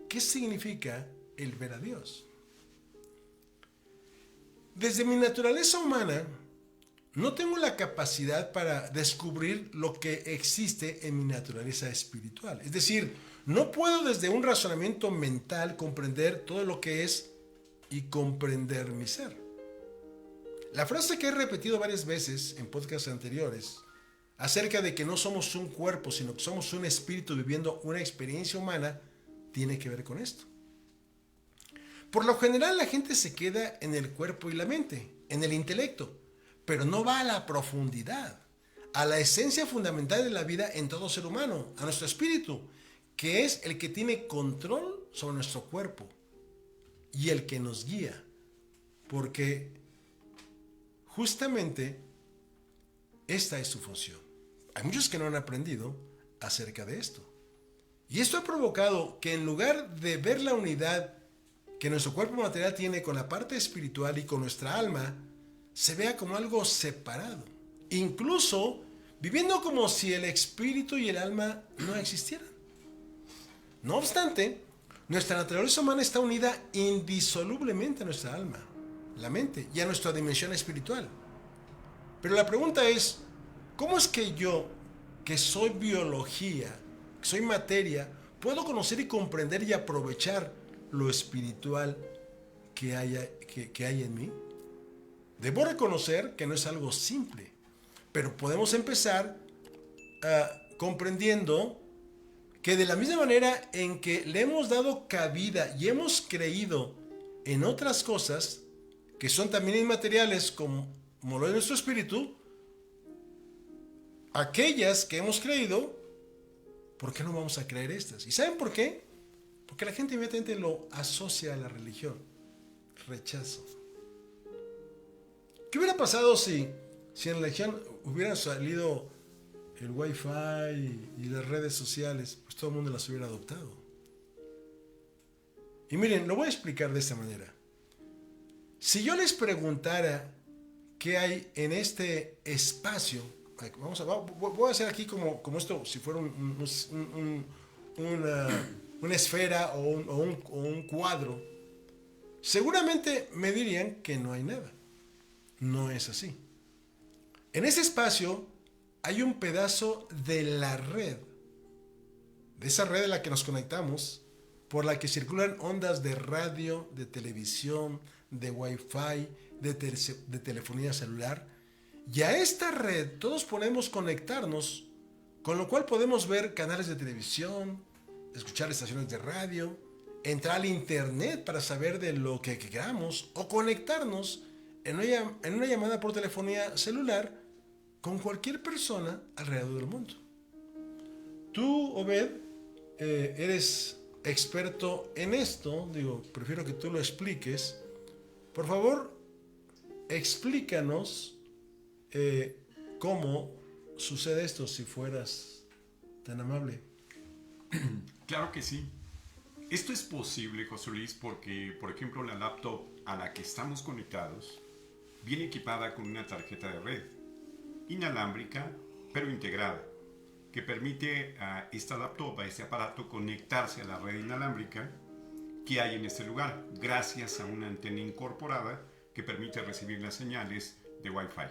¿Qué significa el ver a Dios? Desde mi naturaleza humana, no tengo la capacidad para descubrir lo que existe en mi naturaleza espiritual. Es decir, no puedo desde un razonamiento mental comprender todo lo que es y comprender mi ser. La frase que he repetido varias veces en podcasts anteriores acerca de que no somos un cuerpo, sino que somos un espíritu viviendo una experiencia humana, tiene que ver con esto. Por lo general, la gente se queda en el cuerpo y la mente, en el intelecto, pero no va a la profundidad, a la esencia fundamental de la vida en todo ser humano, a nuestro espíritu, que es el que tiene control sobre nuestro cuerpo y el que nos guía, porque justamente esta es su función. Hay muchos que no han aprendido acerca de esto. Y esto ha provocado que en lugar de ver la unidad que nuestro cuerpo material tiene con la parte espiritual y con nuestra alma, se vea como algo separado. Incluso viviendo como si el espíritu y el alma no existieran. No obstante, nuestra naturaleza humana está unida indisolublemente a nuestra alma, la mente y a nuestra dimensión espiritual. Pero la pregunta es, ¿cómo es que yo, que soy biología, que soy materia, puedo conocer y comprender y aprovechar lo espiritual que hay en mí? Debo reconocer que no es algo simple, pero podemos empezar comprendiendo que de la misma manera en que le hemos dado cabida y hemos creído en otras cosas que son también inmateriales como lo es nuestro espíritu, aquellas que hemos creído, ¿por qué no vamos a creer estas? ¿Y saben por qué? Porque la gente inmediatamente lo asocia a la religión. Rechazo. ¿Qué hubiera pasado si en la religión hubieran salido el Wi-Fi y las redes sociales, pues todo el mundo las hubiera adoptado. Y miren, lo voy a explicar de esta manera. Si yo les preguntara qué hay en este espacio, voy a hacer aquí como esto, si fuera una esfera o un cuadro, seguramente me dirían que no hay nada. No es así. En ese espacio hay un pedazo de la red, de esa red en la que nos conectamos, por la que circulan ondas de radio, de televisión, de Wi-Fi, de telefonía celular. Y a esta red todos podemos conectarnos, con lo cual podemos ver canales de televisión, escuchar estaciones de radio, entrar al internet para saber de lo que queramos o conectarnos en una llamada por telefonía celular con cualquier persona alrededor del mundo. Tú, Obed, eres experto en esto, prefiero que tú lo expliques. Por favor, explícanos cómo sucede esto, si fueras tan amable. Claro que sí. Esto es posible, José Luis, porque, por ejemplo, la laptop a la que estamos conectados viene equipada con una tarjeta de red inalámbrica, pero integrada, que permite a esta laptop, a este aparato, conectarse a la red inalámbrica que hay en este lugar, gracias a una antena incorporada que permite recibir las señales de Wi-Fi.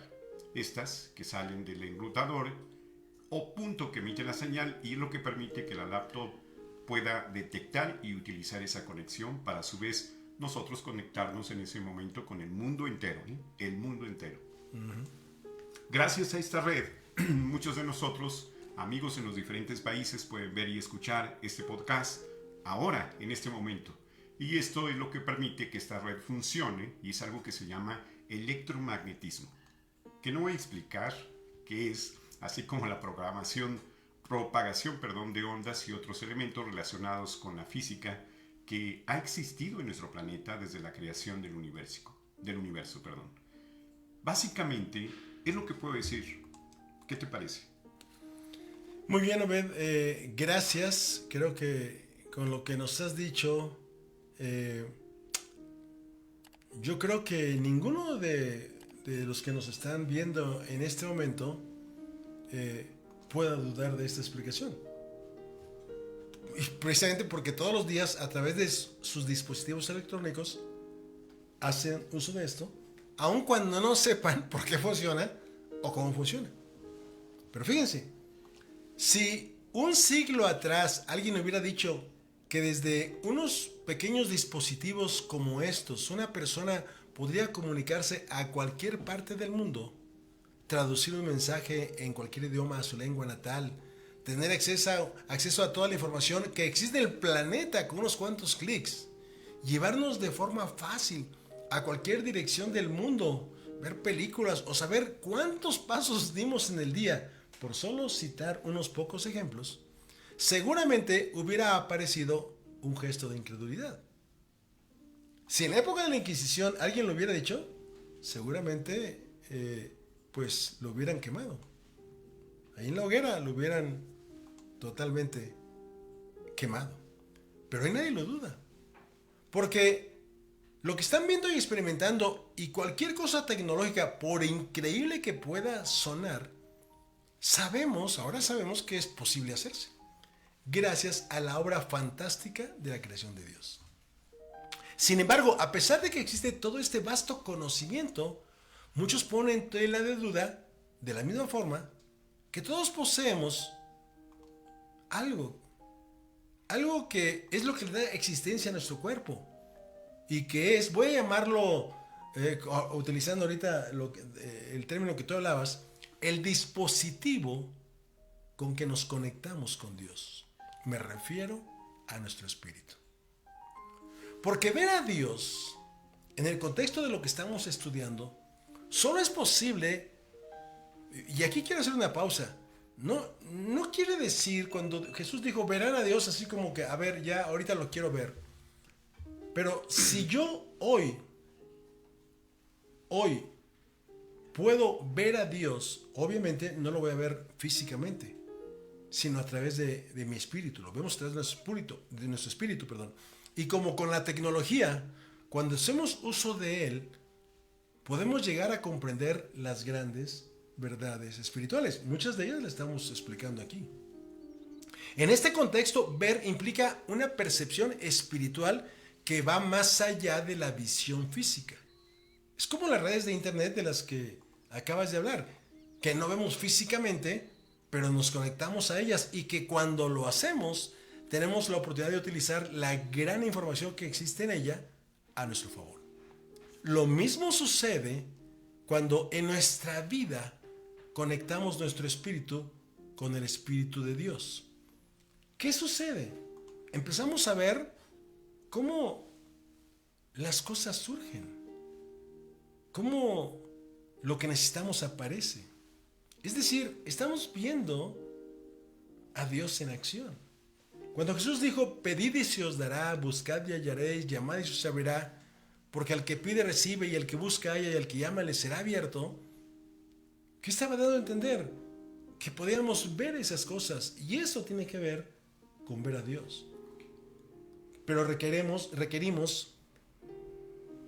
Estas que salen del enrutador o punto que emite la señal, y es lo que permite que la laptop pueda detectar y utilizar esa conexión para, a su vez, nosotros conectarnos en ese momento con el mundo entero, el mundo entero. Gracias a esta red, muchos de nosotros, amigos en los diferentes países, pueden ver y escuchar este podcast ahora, en este momento. Y esto es lo que permite que esta red funcione, y es algo que se llama electromagnetismo, que no voy a explicar qué es, así como la propagación de ondas y otros elementos relacionados con la física que ha existido en nuestro planeta desde la creación del universo. Básicamente, es lo que puedo decir. ¿Qué te parece? Muy bien, Obed. Gracias. Creo que con lo que nos has dicho, yo creo que ninguno de los que nos están viendo en este momento pueda dudar de esta explicación. Y precisamente porque todos los días, a través de sus dispositivos electrónicos, hacen uso de esto, aun cuando no sepan por qué funciona o cómo funciona. Pero fíjense, si un siglo atrás alguien hubiera dicho que desde unos pequeños dispositivos como estos una persona podría comunicarse a cualquier parte del mundo, traducir un mensaje en cualquier idioma a su lengua natal, tener acceso a toda la información que existe en el planeta con unos cuantos clics, llevarnos de forma fácil a cualquier dirección del mundo, ver películas o saber cuántos pasos dimos en el día, por solo citar unos pocos ejemplos, seguramente hubiera aparecido un gesto de incredulidad. Si en la época de la Inquisición alguien lo hubiera dicho, seguramente pues lo hubieran quemado. Ahí en la hoguera lo hubieran totalmente quemado. Pero ahí nadie lo duda. Porque lo que están viendo y experimentando, y cualquier cosa tecnológica, por increíble que pueda sonar, ahora sabemos que es posible hacerse, gracias a la obra fantástica de la creación de Dios. Sin embargo, a pesar de que existe todo este vasto conocimiento, muchos ponen tela de duda, de la misma forma que todos poseemos algo que es lo que le da existencia a nuestro cuerpo, y que es, voy a llamarlo, utilizando ahorita el término que tú hablabas, el dispositivo con que nos conectamos con Dios. Me refiero a nuestro espíritu. Porque ver a Dios en el contexto de lo que estamos estudiando solo es posible, y aquí quiero hacer una pausa. No quiere decir, cuando Jesús dijo verán a Dios, así como que, a ver, ya ahorita lo quiero ver. Pero si yo hoy puedo ver a Dios, obviamente no lo voy a ver físicamente, sino a través de mi espíritu. Lo vemos a través de nuestro espíritu, perdón. Y como con la tecnología, cuando hacemos uso de él, podemos llegar a comprender las grandes verdades espirituales. Muchas de ellas las estamos explicando aquí. En este contexto, ver implica una percepción espiritual que va más allá de la visión física. Es como las redes de internet de las que acabas de hablar, que no vemos físicamente, pero nos conectamos a ellas y que cuando lo hacemos, tenemos la oportunidad de utilizar la gran información que existe en ella a nuestro favor. Lo mismo sucede cuando en nuestra vida conectamos nuestro espíritu con el Espíritu de Dios. ¿Qué sucede? Empezamos a ver cómo las cosas surgen, cómo lo que necesitamos aparece. Es decir, estamos viendo a Dios en acción. Cuando Jesús dijo, pedid y se os dará, buscad y hallaréis, llamad y se os abrirá, porque al que pide recibe y al que busca halla y al que llama le será abierto, ¿qué estaba dando a entender? Que podíamos ver esas cosas, y eso tiene que ver con ver a Dios. Pero requerimos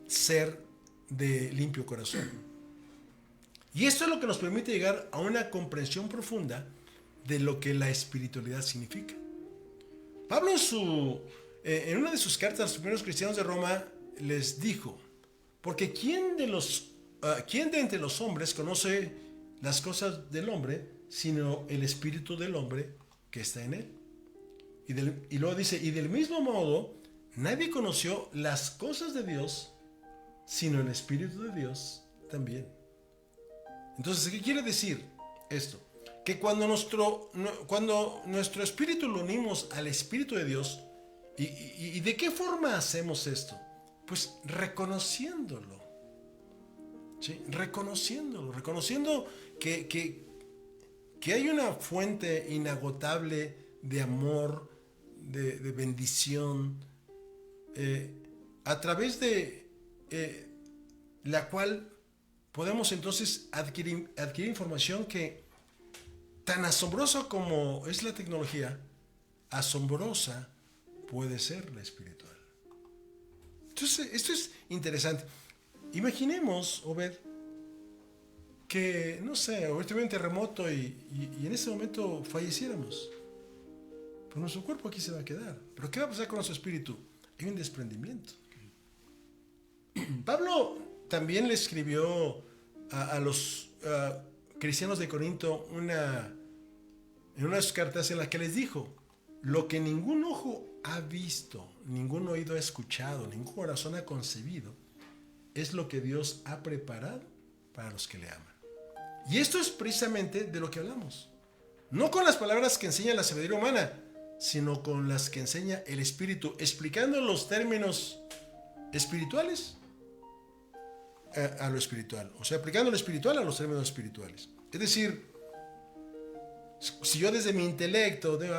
ser de limpio corazón. Y esto es lo que nos permite llegar a una comprensión profunda de lo que la espiritualidad significa. Pablo en una de sus cartas a los primeros cristianos de Roma les dijo, porque ¿quién de entre los hombres conoce las cosas del hombre sino el espíritu del hombre que está en él? Y luego dice, y del mismo modo, nadie conoció las cosas de Dios sino el espíritu de Dios también. Entonces, ¿qué quiere decir esto? Que cuando nuestro espíritu lo unimos al Espíritu de Dios, ¿y de qué forma hacemos esto? Pues reconociéndolo. ¿Sí? Reconociendo que hay una fuente inagotable de amor, de bendición, a través de la cual podemos entonces adquirir información que, tan asombrosa como es la tecnología, asombrosa puede ser la espiritual. Entonces, esto es interesante. Imaginemos, Obed, que, no sé, hubiera un terremoto y en ese momento falleciéramos. Pues nuestro cuerpo aquí se va a quedar. Pero ¿qué va a pasar con nuestro espíritu? Hay un desprendimiento. Pablo también le escribió a los cristianos de Corinto en una de sus cartas en la que les dijo, lo que ningún ojo ha visto, ningún oído ha escuchado, ningún corazón ha concebido, es lo que Dios ha preparado para los que le aman. Y esto es precisamente de lo que hablamos. No con las palabras que enseña la sabiduría humana, sino con las que enseña el Espíritu, explicando los términos espirituales a lo espiritual. O sea, aplicando lo espiritual a los términos espirituales. Es decir, si yo desde mi intelecto debo,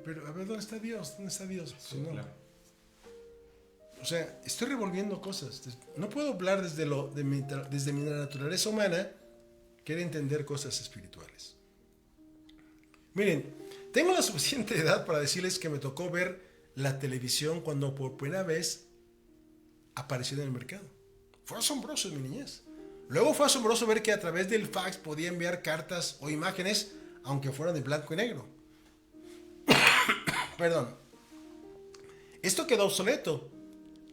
pero ¿dónde está Dios? ¿Dónde está Dios? Sí, no. claro. O sea, estoy revolviendo cosas. No puedo hablar desde mi naturaleza humana, quiero entender cosas espirituales. Miren, tengo la suficiente edad para decirles que me tocó ver la televisión cuando por primera vez apareció en el mercado. Fue asombroso en mi niñez. Luego fue asombroso ver que a través del fax podía enviar cartas o imágenes, aunque fueran de blanco y negro. Perdón. Esto quedó obsoleto,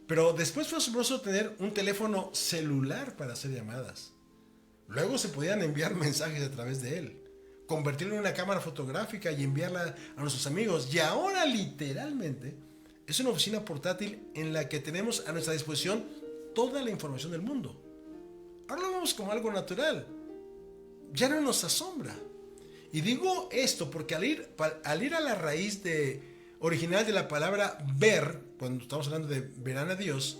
pero después fue asombroso tener un teléfono celular para hacer llamadas. Luego se podían enviar mensajes a través de él, convertirlo en una cámara fotográfica y enviarla a nuestros amigos. Y ahora literalmente es una oficina portátil en la que tenemos a nuestra disposición toda la información del mundo. Ahora lo vemos como algo natural. Ya no nos asombra. Y digo esto porque al ir a la raíz original de la palabra ver, cuando estamos hablando de verán a Dios,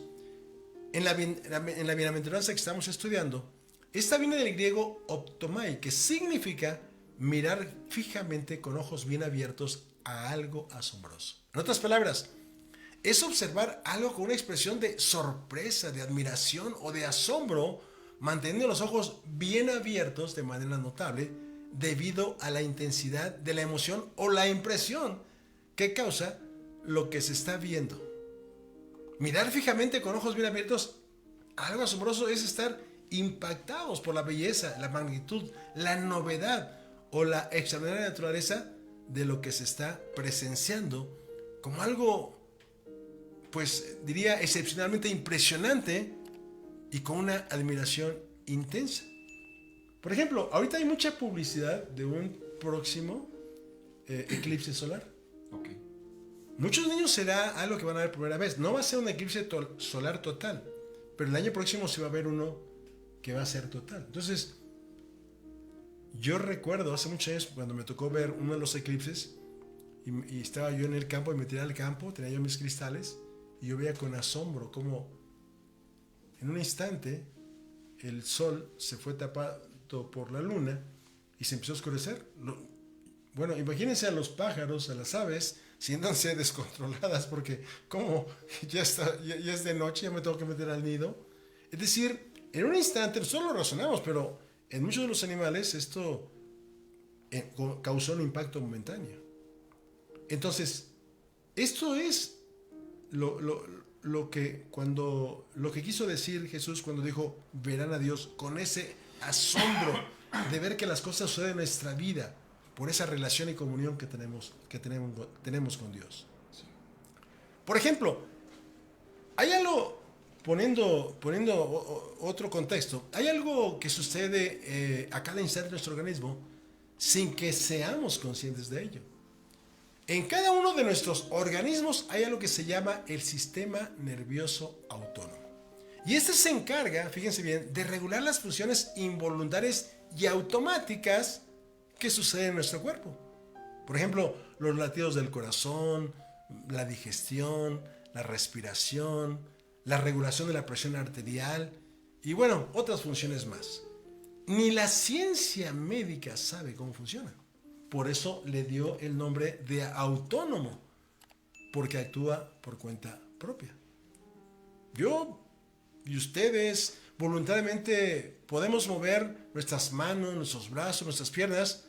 en la bienaventuranza que estamos estudiando, esta viene del griego optomai, que significa mirar fijamente con ojos bien abiertos a algo asombroso. En otras palabras, es observar algo con una expresión de sorpresa, de admiración o de asombro manteniendo los ojos bien abiertos de manera notable debido a la intensidad de la emoción o la impresión que causa lo que se está viendo. Mirar fijamente con ojos bien abiertos, algo asombroso es estar impactados por la belleza, la magnitud, la novedad o la extraordinaria naturaleza de lo que se está presenciando como algo, pues diría, excepcionalmente impresionante y con una admiración intensa. Por ejemplo, ahorita hay mucha publicidad de un próximo eclipse solar. Ok. Muchos niños será algo que van a ver por primera vez. No va a ser un eclipse solar total, pero el año próximo sí va a haber uno que va a ser total. Entonces, yo recuerdo hace muchos años cuando me tocó ver uno de los eclipses y estaba yo en el campo y me tiré al campo, tenía yo mis cristales y yo veía con asombro cómo en un instante el sol se fue tapado por la luna y se empezó a oscurecer. Bueno, imagínense a los pájaros, a las aves, siéntanse descontroladas porque como ya es de noche, ya me tengo que meter al nido. Es decir, en un instante, nosotros lo razonamos, pero en muchos de los animales esto causó un impacto momentáneo. Entonces, esto es lo que quiso decir Jesús cuando dijo, verán a Dios, con ese asombro de ver que las cosas suceden en nuestra vida por esa relación y comunión que tenemos con Dios. Por ejemplo, hay algo, poniendo otro contexto, hay algo que sucede a cada instante en nuestro organismo sin que seamos conscientes de ello. En cada uno de nuestros organismos hay algo que se llama el sistema nervioso autónomo. Y este se encarga, fíjense bien, de regular las funciones involuntarias y automáticas que suceden en nuestro cuerpo. Por ejemplo, los latidos del corazón, la digestión, la respiración, la regulación de la presión arterial y bueno, otras funciones más. Ni la ciencia médica sabe cómo funciona. Por eso le dio el nombre de autónomo, porque actúa por cuenta propia. Yo y ustedes voluntariamente podemos mover nuestras manos, nuestros brazos, nuestras piernas,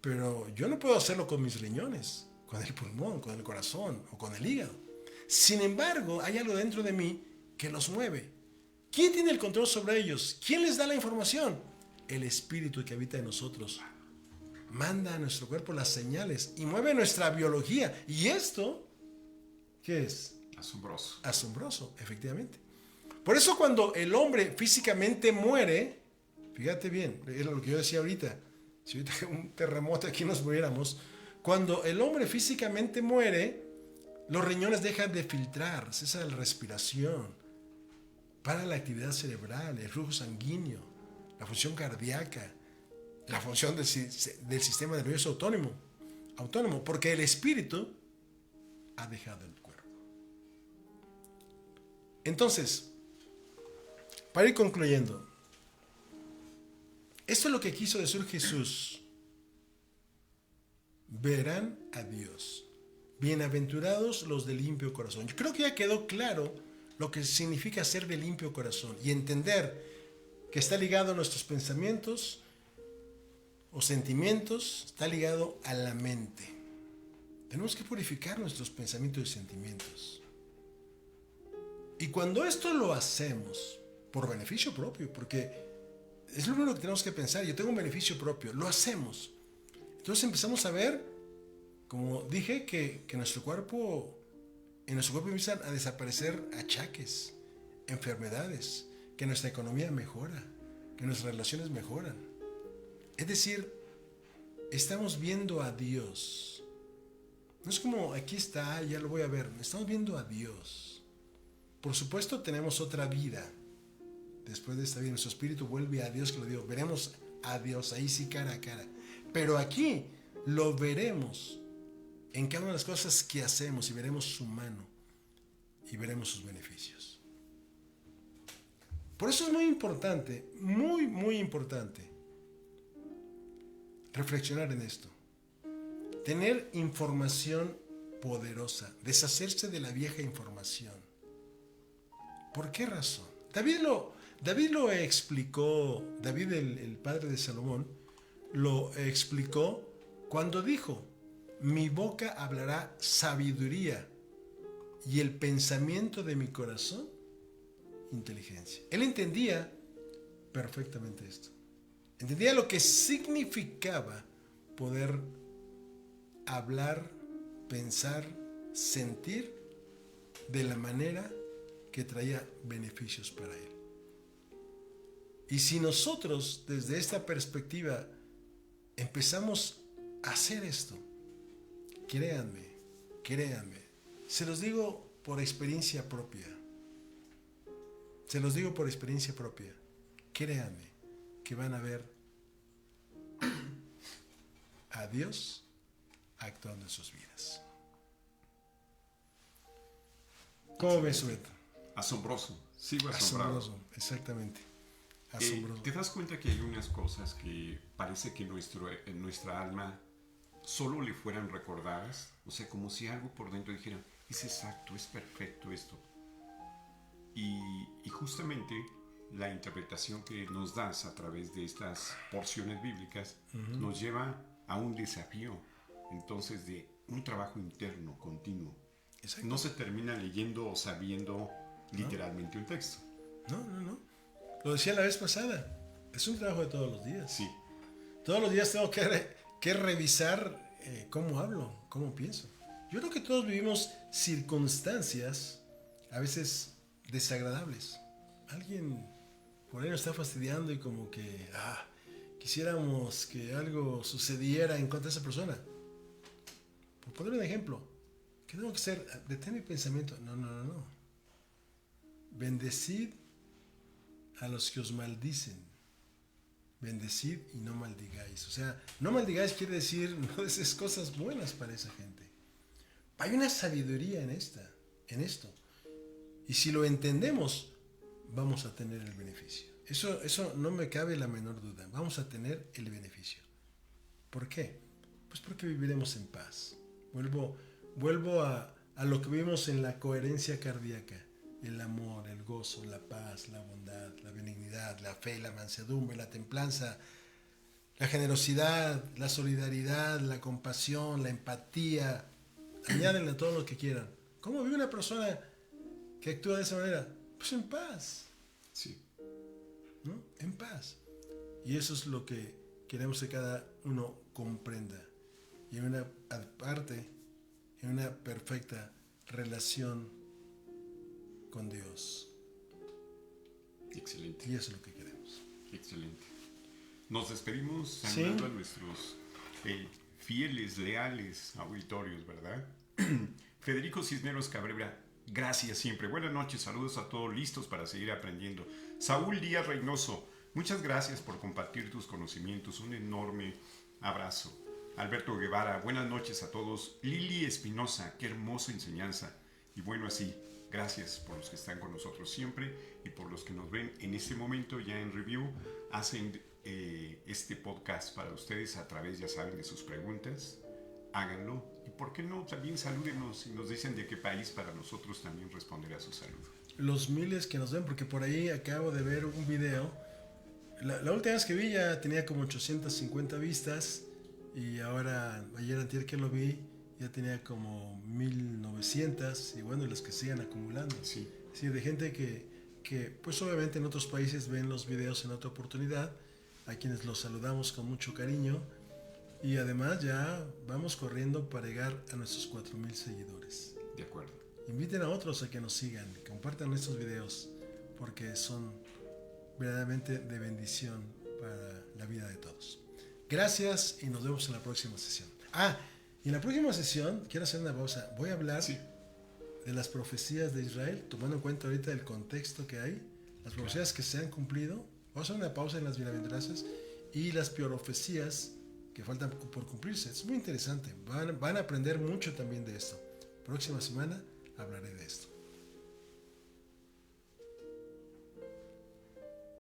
pero yo no puedo hacerlo con mis riñones, con el pulmón, con el corazón o con el hígado. Sin embargo, hay algo dentro de mí que los mueve. ¿Quién tiene el control sobre ellos? ¿Quién les da la información? El espíritu que habita en nosotros. Manda a nuestro cuerpo las señales y mueve nuestra biología. ¿Y esto qué es? Asombroso. Asombroso, efectivamente. Por eso cuando el hombre físicamente muere, fíjate bien, era lo que yo decía ahorita, si ahorita un terremoto aquí nos muriéramos, cuando el hombre físicamente muere, los riñones dejan de filtrar, cesa la respiración, para la actividad cerebral, el flujo sanguíneo, la función cardíaca, la función del sistema nervioso autónomo, porque el espíritu ha dejado el cuerpo. Entonces, para ir concluyendo, esto es lo que quiso decir Jesús. Verán a Dios. Bienaventurados los de limpio corazón. Yo creo que ya quedó claro lo que significa ser de limpio corazón y entender que está ligado a nuestros pensamientos o sentimientos, está ligado a la mente. Tenemos que purificar nuestros pensamientos y sentimientos. Y cuando esto lo hacemos por beneficio propio, porque es lo único que tenemos que pensar, yo tengo un beneficio propio, lo hacemos. Entonces empezamos a ver, como dije, que en nuestro cuerpo empiezan a desaparecer achaques, enfermedades, que nuestra economía mejora, que nuestras relaciones mejoran. Es decir, estamos viendo a Dios. No es como aquí está, ya lo voy a ver. Estamos viendo a Dios. Por supuesto tenemos otra vida. Después de esta vida, nuestro espíritu vuelve a Dios que lo dio. Veremos a Dios ahí sí cara a cara. Pero aquí lo veremos en cada una de las cosas que hacemos y veremos su mano y veremos sus beneficios. Por eso es muy importante, muy, muy importante reflexionar en esto. Tener información poderosa, deshacerse de la vieja información. ¿Por qué razón? David David lo explicó, David el padre de Salomón, lo explicó cuando dijo, mi boca hablará sabiduría y el pensamiento de mi corazón, inteligencia. Él entendía perfectamente esto. Entendía lo que significaba poder hablar, pensar, sentir de la manera que traía beneficios para él. Y si nosotros desde esta perspectiva empezamos a hacer esto, créanme, se los digo por experiencia propia, créanme que van a ver a Dios actuando en sus vidas. ¿Cómo ves, Beto? Asombroso, sigo asombrado. Asombroso, exactamente. Asombroso. ¿Te das cuenta que hay unas cosas que parece que en nuestra alma solo le fueran recordadas? O sea, como si algo por dentro dijera, es exacto, es perfecto esto. Y justamente la interpretación que nos das a través de estas porciones bíblicas nos lleva a un desafío, entonces, de un trabajo interno continuo. Exacto. No se termina leyendo o sabiendo literalmente un texto. No. Lo decía la vez pasada. Es un trabajo de todos los días. Sí. Todos los días tengo que revisar cómo hablo, cómo pienso. Yo creo que todos vivimos circunstancias a veces desagradables. Alguien por ahí nos está fastidiando y como que quisiéramos que algo sucediera en contra de esa persona. Por poner un ejemplo, ¿qué tengo que hacer? Detén mi pensamiento. No. Bendecid a los que os maldicen. Bendecid y no maldigáis. O sea, no maldigáis quiere decir no desees cosas buenas para esa gente. Hay una sabiduría en esto. Y si lo entendemos, vamos a tener el beneficio. Eso no me cabe la menor duda. Vamos a tener el beneficio. ¿Por qué? Pues porque viviremos en paz. Vuelvo a lo que vimos en la coherencia cardíaca. El amor, el gozo, la paz, la bondad, la benignidad, la fe, la mansedumbre, la templanza, la generosidad, la solidaridad, la compasión, la empatía. Añádenle todo lo que quieran. ¿Cómo vive una persona que actúa de esa manera? Pues en paz. Sí. ¿No? En paz. Y eso es lo que queremos que cada uno comprenda. Y en una parte, en una perfecta relación con Dios. Excelente. Y eso es lo que queremos. Excelente. Nos despedimos saludando a nuestros fieles, leales auditorios, ¿verdad? Federico Cisneros Cabrera, gracias siempre. Buenas noches, saludos a todos, listos para seguir aprendiendo. Saúl Díaz Reynoso, muchas gracias por compartir tus conocimientos. Un enorme abrazo. Alberto Guevara, buenas noches a todos. Lili Espinosa, qué hermosa enseñanza. Y bueno, así, gracias por los que están con nosotros siempre y por los que nos ven en este momento ya en review. Hacen este podcast para ustedes a través, ya saben, de sus preguntas. Háganlo. Y por qué no, también salúdenos y nos dicen de qué país para nosotros también responder a su saludo. Los miles que nos ven, porque por ahí acabo de ver un video. La última vez que vi ya tenía como 850 vistas. Y ahora, ayer antier que lo vi, ya tenía como 1900. Y bueno, los que sigan acumulando. Sí. Sí, de gente que pues obviamente en otros países ven los videos en otra oportunidad. A quienes los saludamos con mucho cariño. Y además ya vamos corriendo para llegar a nuestros 4000 seguidores. De acuerdo. Inviten a otros a que nos sigan, compartan estos videos, porque son verdaderamente de bendición para la vida de todos. Gracias y nos vemos en la próxima sesión. Y en la próxima sesión, quiero hacer una pausa. Voy a hablar de las profecías de Israel, tomando en cuenta ahorita el contexto que hay, las profecías que se han cumplido. Vamos a hacer una pausa en las bienaventuranzas y las profecías que faltan por cumplirse. Es muy interesante. Van a aprender mucho también de esto. Próxima semana hablaré de esto.